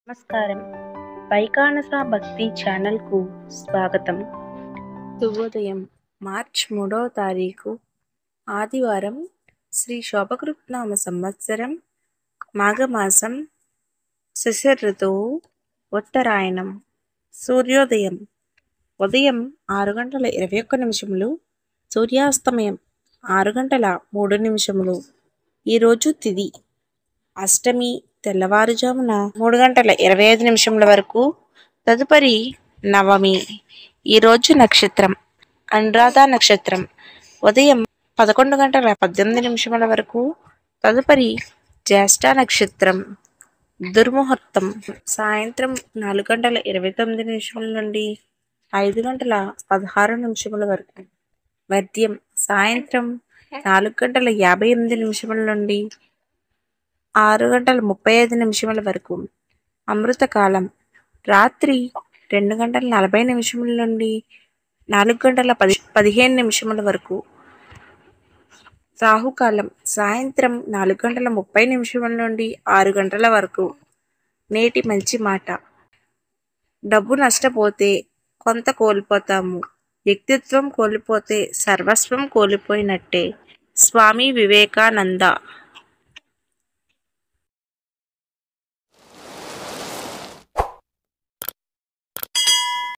నమస్కారం. వైకానస భక్తి ఛానల్కు స్వాగతం. శుభోదయం. మార్చ్ 3వ తారీఖు ఆదివారం. శ్రీ శోభకృత్నామ సంవత్సరం మాఘమాసం శిశిర ఋతువు ఉత్తరాయణం. సూర్యోదయం ఉదయం 6:21. సూర్యాస్తమయం 6:03. ఈరోజు తిథి అష్టమి. తెల్లవారుజామున 3:25 వరకు. తదుపరి నవమి. ఈరోజు నక్షత్రం అనురాధ నక్షత్రం. ఉదయం 11:18 వరకు. తదుపరి జ్యేష్ఠ నక్షత్రం. దుర్ముహూర్తం సాయంత్రం 4:29 నుండి 5:16 వరకు. వర్ధ్యం సాయంత్రం 4:58 నుండి 6:35 వరకు. అమృతకాలం రాత్రి 2:40 నుండి 4:15 వరకు. రాహుకాలం సాయంత్రం 4:30 నుండి 6 గంటల వరకు. నేటి మంచి మాట: డబ్బు నష్టపోతే కొంత కోల్పోతాము, వ్యక్తిత్వం కోల్పోతే సర్వస్వం కోల్పోయినట్టే. స్వామి వివేకానంద.